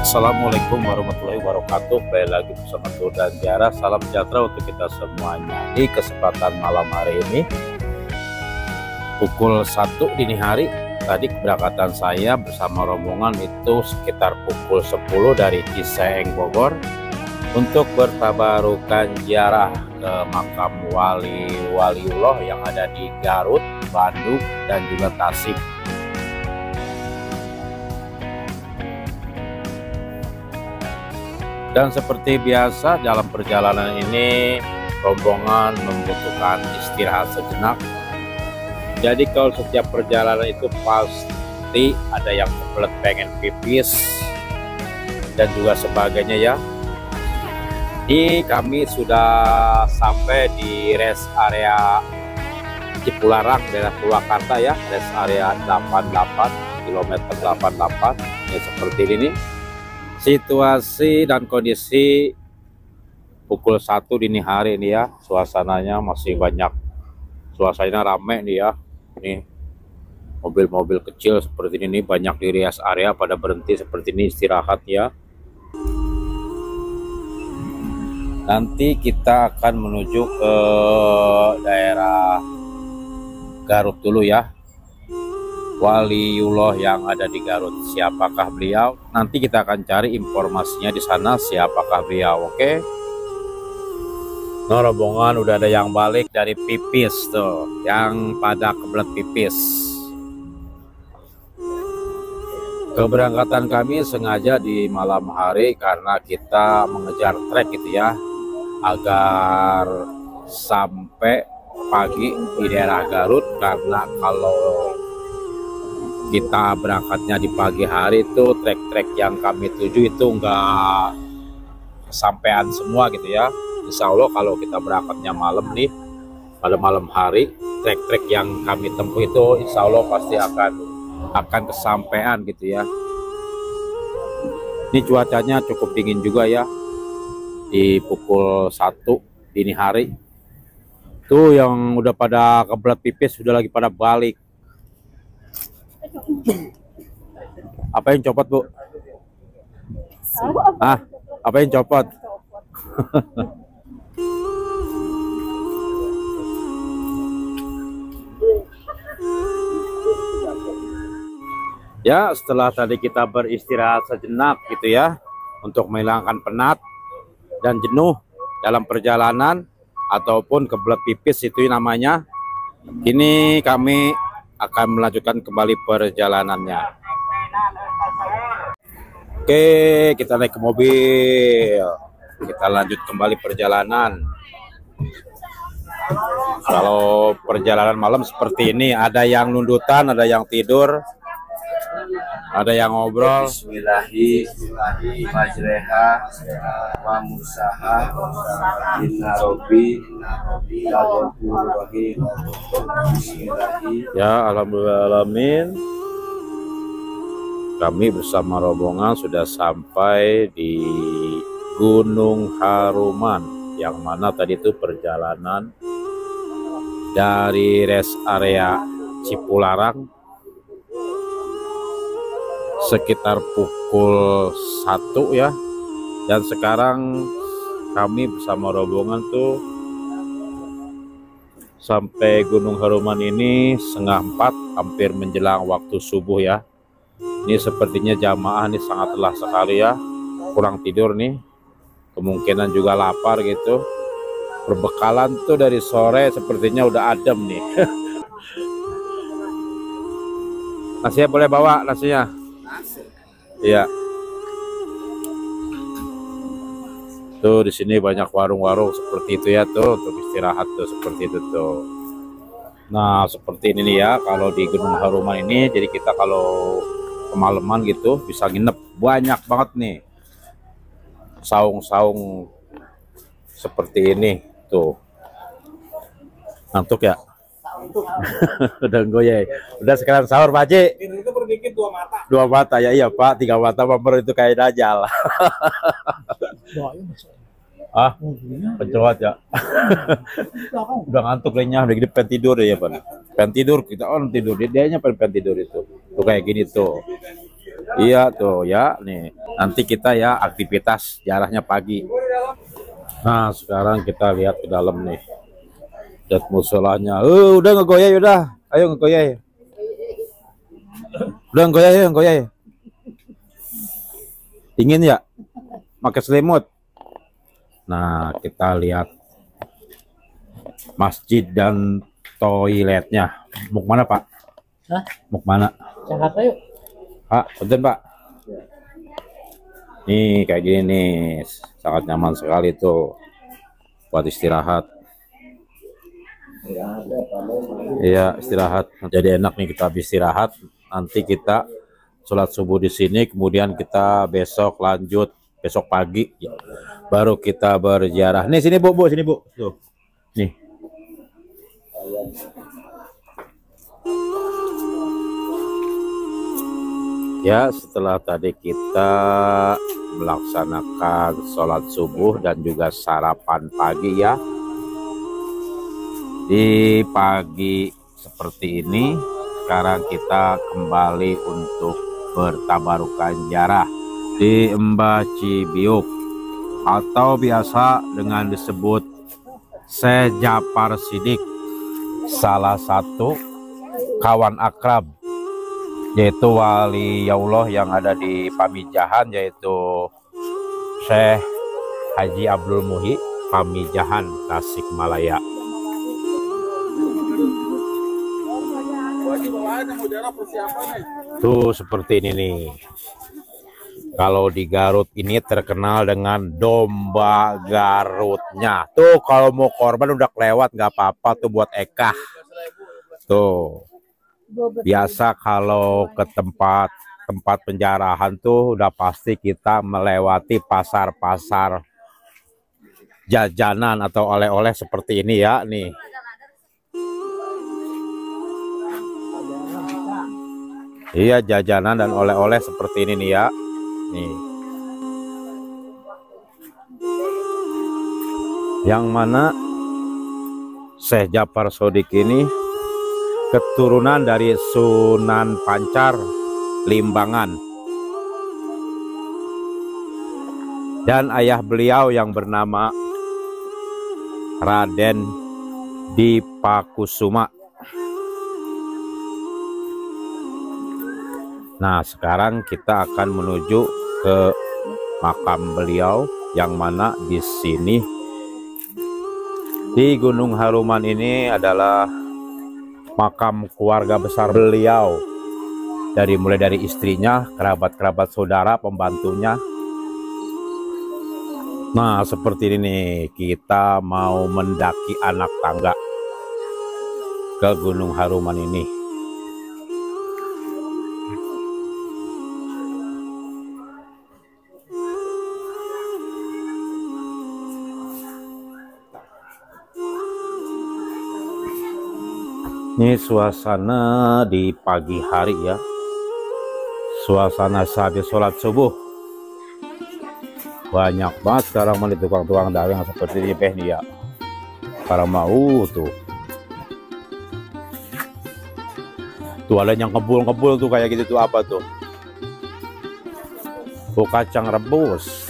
Assalamualaikum warahmatullahi wabarakatuh. Kembali lagi bersama Tur dan Jara. Salam sejahtera untuk kita semuanya. Di kesempatan malam hari ini pukul 1 dini hari, tadi keberangkatan saya bersama rombongan itu sekitar pukul 10 dari Ciseeng Bogor untuk bertabarukan ziarah ke makam waliullah yang ada di Garut, Bandung, dan juga Tasik. Dan seperti biasa dalam perjalanan ini rombongan membutuhkan istirahat sejenak. Jadi kalau setiap perjalanan itu pasti ada yang kebelet pengen pipis dan juga sebagainya ya. Kami sudah sampai di rest area Cipularang daerah Purwakarta ya, rest area 88 kilometer 88 ya, seperti ini. Situasi dan kondisi pukul 1 dini hari ini ya, suasananya masih banyak, suasananya rame nih ya. Ini mobil-mobil kecil seperti ini banyak di rest area pada berhenti seperti ini istirahat ya. Nanti kita akan menuju ke daerah Garut dulu ya. Waliullah yang ada di Garut, siapakah beliau? Nanti kita akan cari informasinya di sana, siapakah beliau. Oke. Nah, rombongan udah ada yang balik dari pipis tuh, yang pada kebelet pipis. Keberangkatan kami sengaja di malam hari karena kita mengejar trek gitu ya, agar sampai pagi di daerah Garut. Karena kalau kita berangkatnya di pagi hari itu trek-trek yang kami tuju itu enggak kesampaian semua gitu ya. Insya Allah kalau kita berangkatnya malam nih, pada malam hari, trek-trek yang kami tempuh itu insya Allah pasti akan kesampaian gitu ya. Ini cuacanya cukup dingin juga ya di pukul 1 dini hari. Tuh yang udah pada kebelet pipis sudah lagi pada balik. Apa yang copot, Bu? Apa yang copot? Ya, setelah tadi kita beristirahat sejenak gitu ya, untuk menghilangkan penat dan jenuh dalam perjalanan ataupun kebelet pipis itu namanya. Kini kami akan melanjutkan kembali perjalanannya. Oke, kita naik ke mobil. Kita lanjut kembali perjalanan. Kalau perjalanan malam seperti ini, ada yang nundutan, ada yang tidur, ada yang ngobrol. Bismillahi majreha wa musaha inna robbi ghafurur rahim. Ya, alhamdulillahalamin. Kami bersama rombongan sudah sampai di Gunung Haruman, yang mana tadi itu perjalanan dari rest area Cipularang sekitar pukul 1 ya, dan sekarang kami bersama rombongan tuh sampai Gunung Haruman ini setengah 4, hampir menjelang waktu subuh ya. Ini sepertinya jamaah nih sangat lelah sekali ya, kurang tidur nih, kemungkinan juga lapar gitu. Perbekalan tuh dari sore sepertinya udah adem nih. Nasinya boleh bawa nasinya? Iya. Tuh di sini banyak warung-warung seperti itu ya tuh, untuk istirahat tuh seperti itu tuh. Nah, seperti ini nih ya kalau di Gunung Haruman ini. Jadi kita kalau kemalaman gitu bisa nginep, banyak banget nih saung-saung seperti ini tuh. Ngantuk ya? Udah goyah. Udah sekarang sahur Pak Haji. Itu berdikit 2 mata. 2 mata ya, iya Pak, 3 mata member itu kayak dajal. Pencowat ya. Udah ngantuk lainnya, udah gini pengen tidur ya Pak. Pengen tidur, kita on tidur, dia nya pengen tidur itu. Tuh kayak gini tuh. Iya tuh ya, nih nanti kita ya aktivitas jaraknya pagi. Nah sekarang kita lihat ke dalam nih, lihat musolanya. Udah ngegoyah udah, ayo ngegoyah. Udah ngegoyah ya, ngegoyah. Dingin ya, pakai selimut. Nah kita lihat masjid dan toiletnya. Mau kemana Pak? Hah? Mau kemana? Jakarta yuk. Pak, punten Pak. Nih kayak gini nih, sangat nyaman sekali tuh buat istirahat. Iya istirahat. Jadi enak nih kita habis istirahat. Nanti kita sholat subuh di sini, kemudian kita besok lanjut besok pagi, baru kita berziarah. Nih sini Bu, sini Bu. Tuh, nih. Ya setelah tadi kita melaksanakan sholat subuh dan juga sarapan pagi ya, di pagi seperti ini sekarang kita kembali untuk bertabarukan ziarah di Mbah Cibiuk atau biasa dengan disebut Syekh Jafar Siddiq, salah satu kawan akrab yaitu wali Allah yang ada di Pamijahan, yaitu Syekh Haji Abdul Muhi Pamijahan Tasikmalaya. Tuh seperti ini nih. Kalau di Garut ini terkenal dengan domba Garutnya. Tuh kalau mau korban udah kelewat nggak apa-apa tuh buat Eka. Tuh. Biasa kalau ke tempat penjarahan tuh udah pasti kita melewati pasar-pasar jajanan atau oleh-oleh seperti ini ya nih. Iya jajanan dan oleh-oleh seperti ini nih ya. Nih. Yang mana Syekh Jafar Siddiq ini keturunan dari Sunan Pancar Limbangan, dan ayah beliau yang bernama Raden Dipakusuma. Nah sekarang kita akan menuju ke makam beliau yang mana di sini di Gunung Haruman ini adalah makam keluarga besar beliau, mulai dari istrinya, kerabat-kerabat saudara, pembantunya. Nah seperti ini nih, kita mau mendaki anak tangga ke Gunung Haruman ini. Ini suasana di pagi hari ya, suasana sehabis sholat subuh. Banyak banget sekarang di tukang-tukang dagang seperti ini nih ya. Para mau tuh ada yang kebul-kebul tuh kayak gitu tuh, apa tuh? Oh kacang rebus.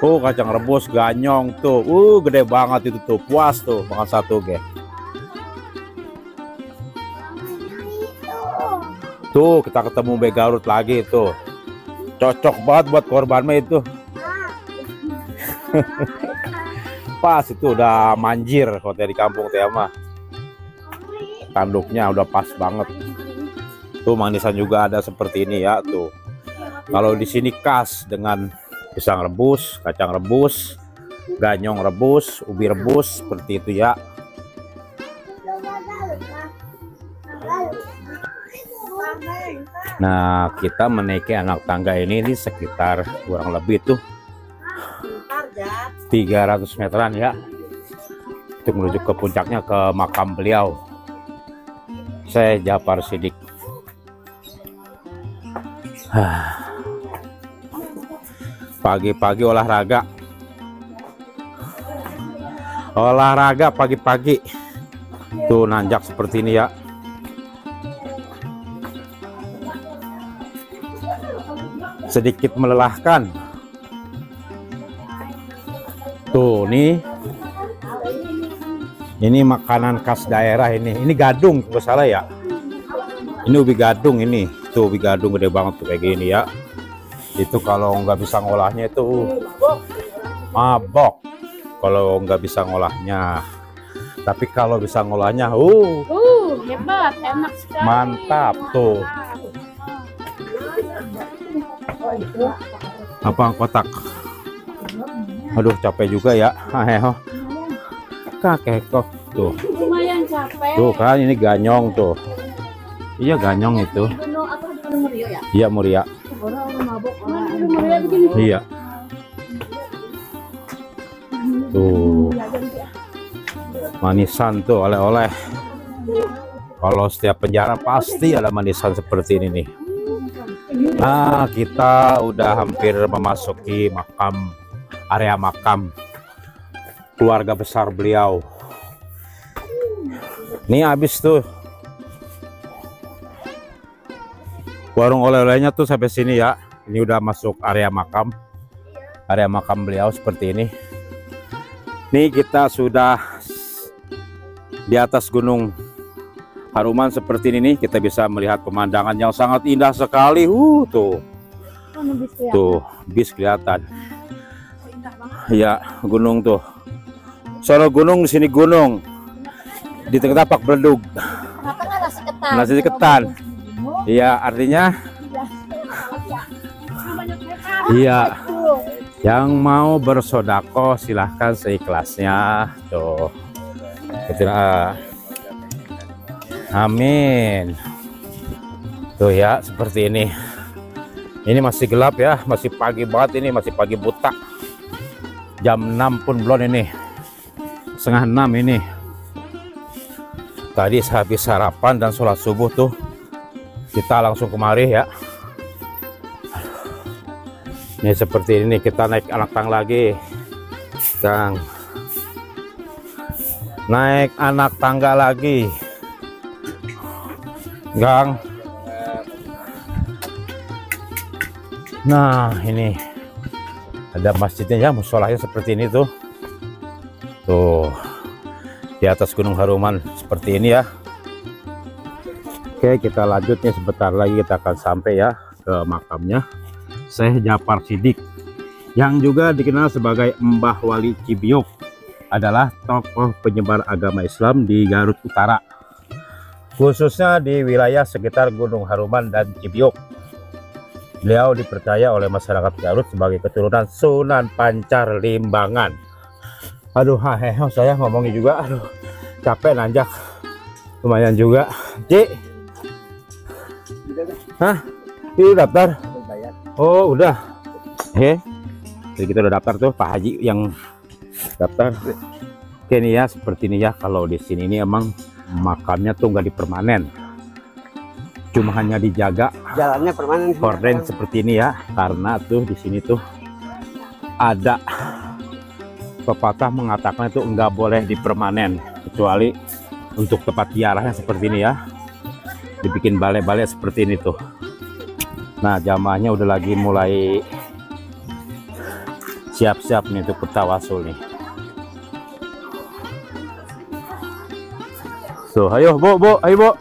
Oh kacang rebus ganyong tuh. Gede banget itu tuh, puas tuh makan satu ge. Tuh kita ketemu Mbak Garut lagi tuh, cocok banget buat korban mah itu. Pas itu udah manjir hotel di kampung teh mah, tanduknya udah pas banget. Tuh manisan juga ada seperti ini ya tuh. Kalau di sini khas dengan pisang rebus, kacang rebus, ganyong rebus, ubi rebus seperti itu ya. Nah kita menaiki anak tangga ini sekitar kurang lebih tuh 300 meteran ya, untuk menuju ke puncaknya, ke makam beliau Syekh Jafar Siddiq. Pagi-pagi olahraga pagi-pagi tuh nanjak seperti ini ya. sedikit melelahkan. Tuh, nih. Ini makanan khas daerah ini. Ini gadung, kalau salah ya. Ini ubi gadung ini. Tuh ubi gadung gede banget tuh kayak gini ya. Itu kalau nggak bisa ngolahnya itu mabok. Kalau nggak bisa ngolahnya. Tapi kalau bisa ngolahnya, hebat, enak sekali. mantap tuh. Apa kotak? Aduh capek juga ya. Kakek kok tuh. Lumayan capek. Tuh kan ini ganyong tuh. Iya ganyong itu. Iya Muria. Iya. Tuh. Manisan tuh oleh-oleh. Kalau setiap penjara pasti ada manisan seperti ini nih. Nah, kita udah hampir memasuki area makam keluarga besar beliau. Ini habis tuh warung oleh-olehnya tuh sampai sini ya. Ini udah masuk area makam beliau seperti ini. Nih kita sudah di atas Gunung Haruman seperti ini nih. Kita bisa melihat pemandangan yang sangat indah sekali. Tuh. Tuh, bis kelihatan. Ya, gunung tuh. Sono gunung, di sini gunung. Di tengah tapak beledug. Kenapa nggak nasi ketan? Nasi ketan. Iya, artinya iya. Yang mau bersodako silahkan seikhlasnya. Tuh. Amin. Tuh ya, seperti ini. Ini masih gelap ya, masih pagi banget ini, masih pagi buta. Jam 6 pun belum ini. Setengah 6 ini. Tadi habis sarapan dan sholat subuh tuh kita langsung kemari ya. Ini seperti ini kita naik anak tang lagi, Kang. Naik anak tangga lagi, Gang. Nah ini ada masjidnya ya, musolahnya seperti ini tuh. Tuh di atas Gunung Haruman seperti ini ya. Oke, kita lanjut nih, sebentar lagi kita akan sampai ya ke makamnya Syekh Jafar Siddiq, yang juga dikenal sebagai Mbah Wali Cibiuk, adalah tokoh penyebar agama Islam di Garut Utara, khususnya di wilayah sekitar Gunung Haruman dan Cibiuk. Beliau dipercaya oleh masyarakat Garut sebagai keturunan Sunan Pancar Limbangan. Aduh, saya ngomongnya juga, aduh capek nanjak, lumayan juga. Ci, ini daftar? Oh udah, jadi kita udah daftar tuh, Pak Haji yang daftar. Oke nih ya, seperti ini ya. Kalau di sini ini emang makamnya tuh nggak dipermanen, cuma hanya dijaga, Jalannya permanen. horden seperti ini ya. Karena tuh di sini tuh ada pepatah mengatakan itu nggak boleh dipermanen, kecuali untuk tempat ziarahnya seperti ini ya, dibikin balai-balai seperti ini tuh. Nah jamaahnya udah lagi mulai siap-siap nih untuk bertawasul nih. So ayo Bu, ayo Bu.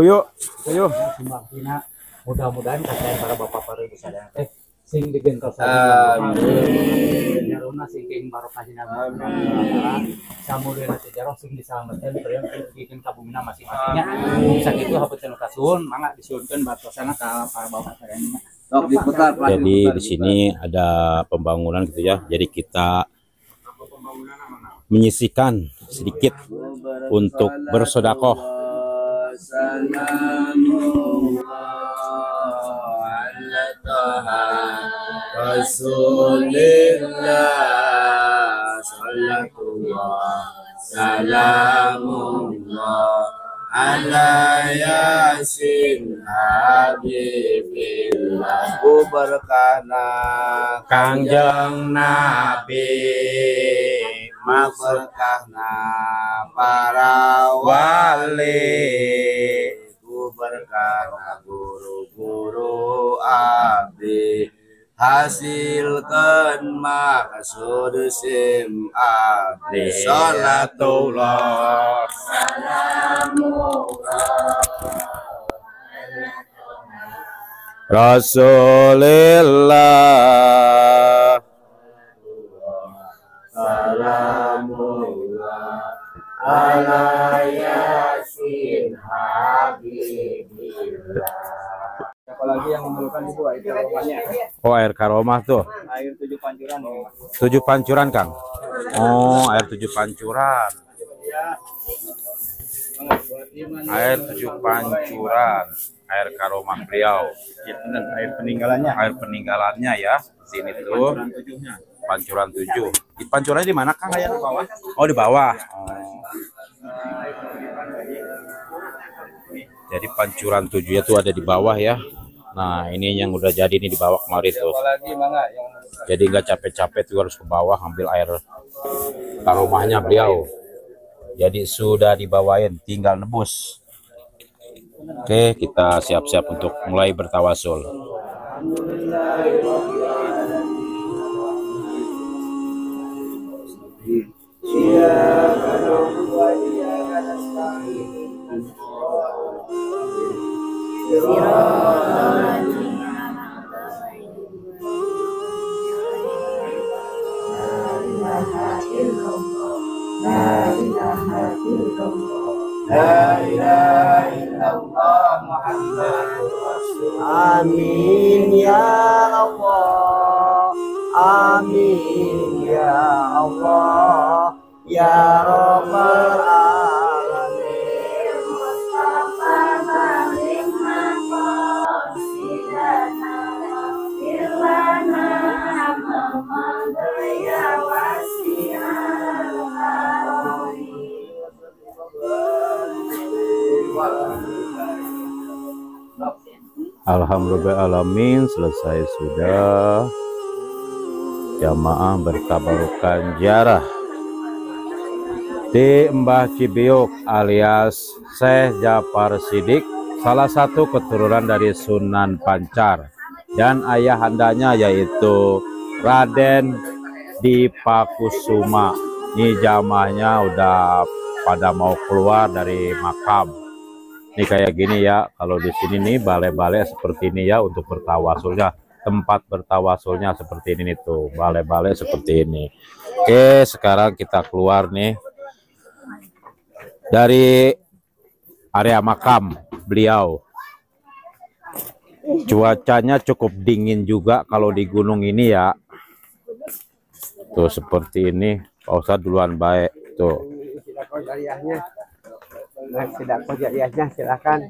Yuk, ayo. Mudah-mudahan kasihan para bapak para ibu sadaya sing digentos amin. Jarona sing king barokahna amin. Samudeuna sejarah sing disalametkeun priang bikin kabumina masing-masingnya. Sakitu hapunten kasuhun mangga disuhunkeun batosana ka para bapak sadaya. Jadi di sini ada pembangunan gitu ya. Jadi kita menyisikan sedikit untuk bersedekah. Rasulillah sallallahu salamullah ala yasin habibillah berkana Kangjeng Nabi, berkahna para wali berkah guru-guru abdi hasilkan maksud sim abdi salatullah Rasulillah salamullah ala yasin habibillah. Apalagi yang memerlukan itu air karomahnya. Oh, air karomah tuh. Air 7 pancuran. 7 pancuran, Kang. Oh, air 7 pancuran. Air 7 pancuran. Air karomah beliau. Air peninggalannya. Air peninggalannya ya. Sini tuh. Pancuran 7. Di pancurannya di mana, Kang? Di bawah. Oh, di bawah. Jadi pancuran 7 itu ada di bawah ya. Nah, ini yang udah jadi ini di bawah kemarin tuh. Jadi nggak capek-capek tuh harus ke bawah ambil air karomahnya beliau. Jadi sudah dibawain, tinggal nebus. Oke, kita siap-siap untuk mulai bertawasul. Amin ya Allah, amin ya Allah, ya Rabbal alamin. Alhamdulillahirrahmanirrahim, selesai sudah. Jamaah bertabarukan ziarah di Mbah Cibiuk alias Syekh Jafar Siddiq, salah satu keturunan dari Sunan Pancar, dan ayahandanya yaitu Raden Dipakusuma. Ini jamaahnya udah pada mau keluar dari makam. Ini kayak gini ya, kalau di sini nih balai-balai seperti ini ya untuk bertawasulnya, tempat bertawasulnya seperti ini tuh, balai-balai seperti ini. Oke, sekarang kita keluar nih dari area makam beliau. Cuacanya cukup dingin juga kalau di gunung ini ya. Tuh seperti ini. Pak Ustadz duluan baik tuh. Tidak kejadiannya silakan.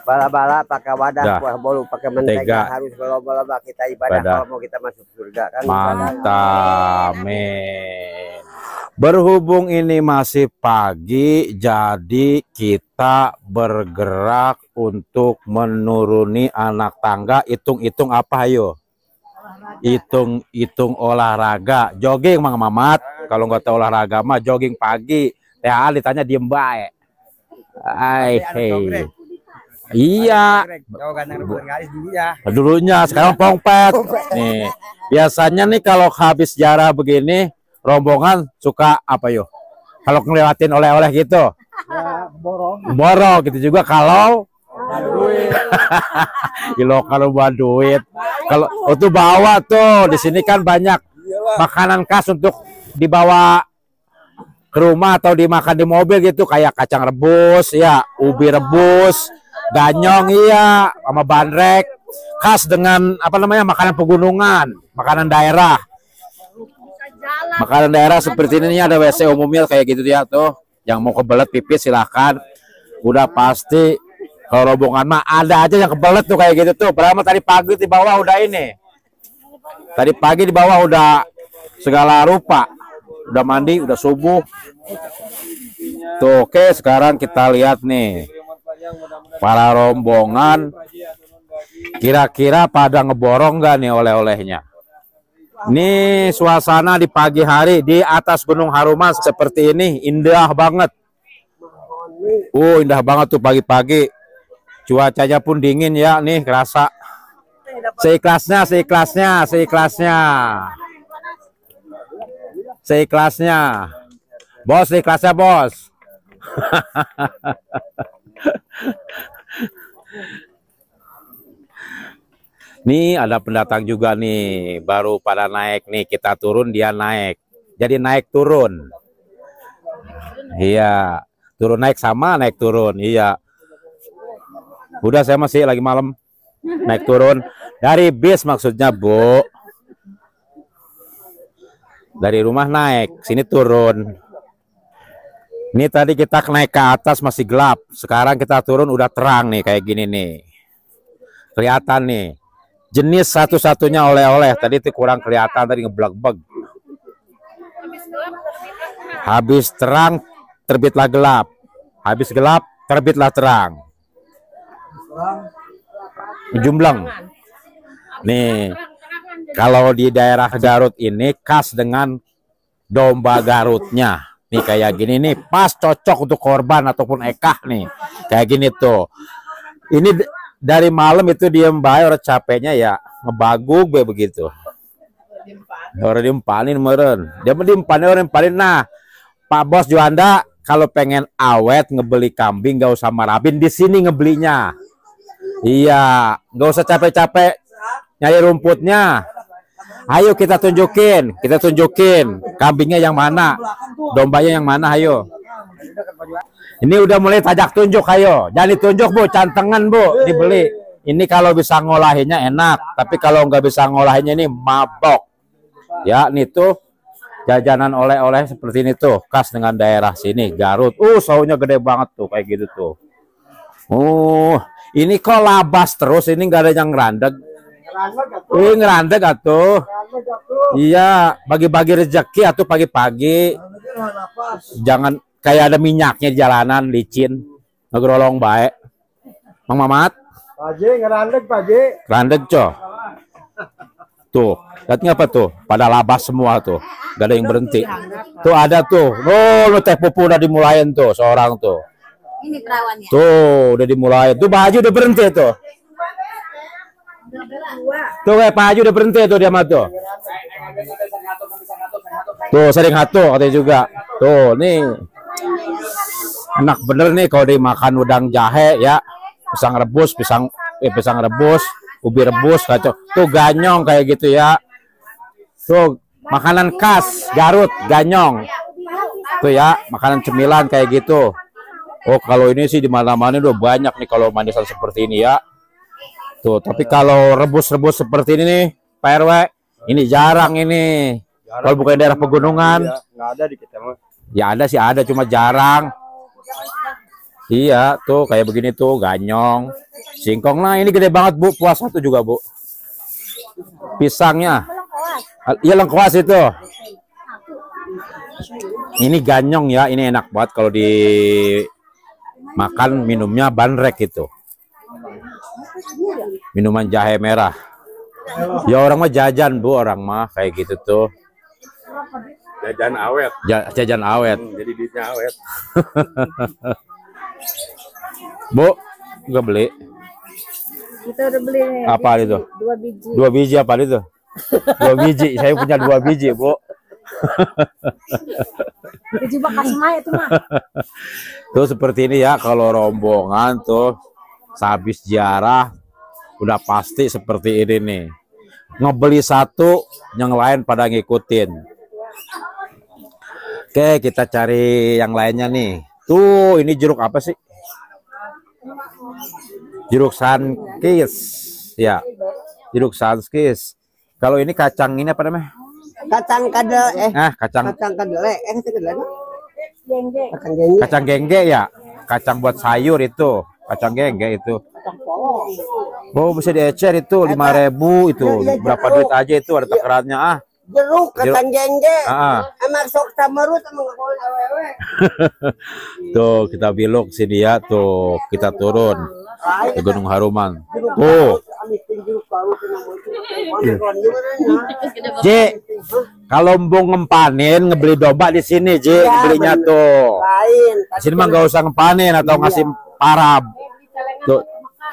Bala-bala pakai wadah, buah bolu pakai mentega, harus bala-bala kita ibadah kalau mau kita masuk surga kan. Mantap, amin. Berhubung ini masih pagi, jadi kita bergerak untuk menuruni anak tangga. Hitung-hitung apa ayo? Hitung-hitung olahraga. Jogging Mang Mamat. Kalau nggak tahu olahraga mah jogging pagi. THA ditanya diem baik. Hey. Iya. Dulunya sekarang pongpet. Nih, biasanya nih kalau habis ziarah begini, rombongan suka apa yo? Kalau ngelewatin oleh-oleh gitu. Ya, borong gitu juga kalau kalau buat duit. Kalau itu bawa tuh di sini kan banyak makanan khas untuk dibawa ke rumah atau dimakan di mobil gitu, kayak kacang rebus ya, ubi rebus, ganyong iya, sama bandrek, khas dengan apa namanya makanan pegunungan, makanan daerah. Makanan daerah seperti ini ada WC umumnya kayak gitu ya tuh. Yang mau kebelet pipis silahkan. Udah pasti kalau rombongan mah ada aja yang kebelet tuh kayak gitu tuh. Berapa tadi pagi di bawah udah ini. Tadi pagi di bawah udah segala rupa. Udah mandi, udah subuh. Tuh, oke, sekarang kita lihat nih. Para rombongan kira-kira pada ngeborong nggak nih oleh-olehnya? Ini suasana di pagi hari di atas Gunung Harumas seperti ini, indah banget. Indah banget tuh pagi-pagi. Cuacanya pun dingin ya, nih kerasa. Seikhlasnya, seikhlasnya, seikhlasnya. Seikhlasnya. Bos, seikhlasnya, Bos. Nih ada pendatang juga nih, baru pada naik nih, kita turun dia naik. Jadi naik turun. Iya, turun naik sama naik turun. Iya. Udah saya masih lagi malam. Naik turun dari bis maksudnya, Bu. Dari rumah naik, sini turun. Ini tadi kita naik ke atas masih gelap. Sekarang kita turun udah terang nih kayak gini nih. Kelihatan nih. Jenis satu-satunya oleh-oleh. Tadi itu kurang kelihatan, tadi ngeblag-bag. Habis terang terbitlah gelap. Habis gelap terbitlah terang. Jumbleng. Nih, kalau di daerah Garut ini khas dengan domba Garutnya. Nih kayak gini nih, pas cocok untuk korban ataupun ekah nih. Kayak gini tuh. Ini dari malam itu diem bae, orang capeknya ya ngebagug be begitu. Orang diempanin meren. Dia diempanin orang diempanin. Nah, Pak Bos Juanda kalau pengen awet ngebeli kambing gak usah marabin, di sini ngebelinya. Iya, nggak usah capek-capek nyari rumputnya. Ayo kita tunjukin kambingnya yang mana, dombanya yang mana, ayo. Ini udah mulai tajak tunjuk, ayo. Jangan ditunjuk, Bu, cantengan, Bu, dibeli. Ini kalau bisa ngolahinnya enak, tapi kalau nggak bisa ngolahinnya ini mabok. Ya, nih tuh jajanan oleh-oleh seperti ini tuh, khas dengan daerah sini, Garut. Saunya gede banget tuh, kayak gitu tuh. Ini kok labas terus, ini nggak ada yang ngerandeg. Ngerandeg atuh. Iya, bagi-bagi rezeki atuh pagi-pagi. Jangan kayak ada minyaknya di jalanan, licin. Ngegrolong baik. Mang Mamat? Paje, ngerandeg, Paje. Ngerandeg, coh. Tuh, lihat apa tuh? Pada labas semua tuh. Gak ada yang berhenti. Tuh ada tuh. Oh, teh pupu udah dimulain tuh, seorang tuh. Ini perawannya. Tuh, udah dimulai. Tuh baju udah berhenti tuh. Tuh kayak Pak Haji udah berhenti tuh dia mah tuh. Tuh sering hatu katanya juga. Tuh nih. Enak bener nih kalau dimakan udang jahe ya. Pisang rebus, ubi rebus kacau. Tuh ganyong kayak gitu ya. Tuh makanan khas Garut, ganyong. Tuh ya, makanan cemilan kayak gitu. Oh, kalau ini sih di mana-mana udah banyak nih kalau manisan seperti ini ya. Tuh, tapi kalau rebus-rebus seperti ini nih, Pak RW, ini jarang ini. Kalau bukan daerah pegunungan, nggak ada di kita mah. Ya ada sih ada, cuma jarang. Iya, tuh kayak begini tuh, ganyong, singkong. Nah, ini gede banget, Bu. Puas satu juga, Bu. Pisangnya. Iya, lengkuas itu. Ini ganyong ya, ini enak banget kalau di makan, minumnya bandrek itu. Minuman jahe merah. Ya orang mah jajan, Bu, orang mah kayak gitu tuh. Jajan awet. Jajan awet. Jadi duitnya awet. Bu, nggak beli? Kita udah beli nih. Apa itu? 2 biji. 2 biji apa itu? 2 biji. Saya punya 2 biji, Bu. Biji bekas mah itu mah. Tuh seperti ini ya, kalau rombongan tuh sehabis ziarah udah pasti seperti ini nih. Ngebeli satu, yang lain pada ngikutin. Oke, kita cari yang lainnya nih. Tuh, ini jeruk apa sih? Jeruk sankis. Ya, jeruk sankis. Kalau ini kacang ini apa namanya? Kacang kadel, kacang kadele, Gengge. kacang gengge ya. Kacang buat sayur itu. Kacang gengge itu. Oh, bisa diecer itu 5.000 itu. Berapa duit aja itu, ada takarannya Jeruk kacang gengge. Emang sok tamerut emang awewe. Tuh, kita belok sini ya. Tuh, kita turun ke Gunung Haruman. Tuh. J, kalau mau ngempanin, ngebeli domba di sini, J, belinya tuh. Di sini mah nggak usah ngempanin atau ngasih parab. Tuh,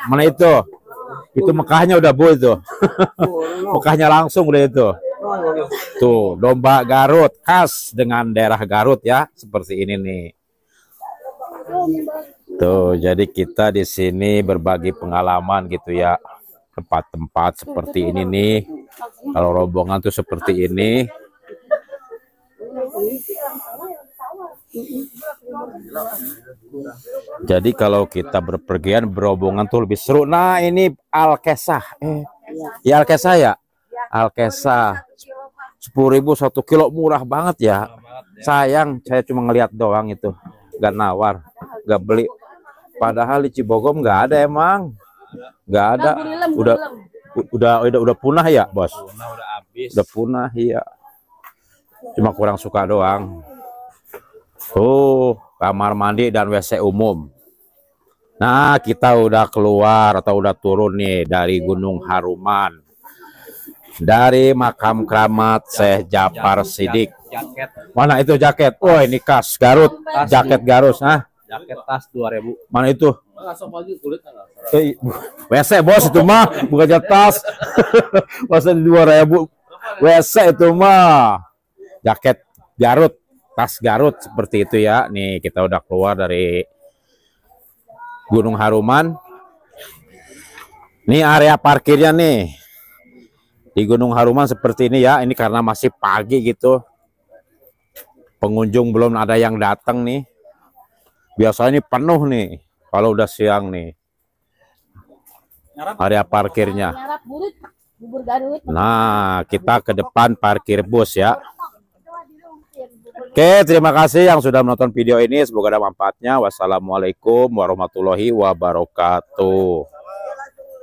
Mana itu? Itu Mekahnya udah Bu itu. Mekahnya langsung udah itu. Tuh, domba Garut khas dengan daerah Garut ya, seperti ini nih. Tuh, jadi kita di sini berbagi pengalaman gitu ya. Tempat-tempat seperti ini nih. Kalau rombongan tuh seperti ini. Jadi kalau kita berpergian berombongan tuh lebih seru. Nah, ini Alkesah. Ya Alkesah ya? Alkesah. 10.000 1 kilo, murah banget ya. Sayang saya cuma ngeliat doang itu. Gak nawar, gak beli. Padahal di Cibogom nggak ada emang. Nggak ada. Udah punah ya, Bos? Udah habis. Udah punah, iya. Cuma kurang suka doang. Tuh, kamar mandi dan WC umum. Nah, kita udah keluar atau udah turun nih dari Gunung Haruman. Dari makam keramat Syekh Jafar Siddiq. Mana itu jaket? Oh, ini khas Garut. Jaket Garut, nah. Jaket tas 2.000. Mana itu? WC bos itu mah, bukan tas. Masa 2.000 WC itu mah. Jaket Garut, tas Garut seperti itu ya. Nih kita udah keluar dari Gunung Haruman. Ini area parkirnya nih. Di Gunung Haruman seperti ini ya. Ini karena masih pagi gitu. Pengunjung belum ada yang datang nih. Biasanya ini penuh nih kalau udah siang nih area parkirnya. Nah, kita ke depan parkir bus ya. Oke, terima kasih yang sudah menonton video ini. Semoga ada manfaatnya. Wassalamualaikum warahmatullahi wabarakatuh.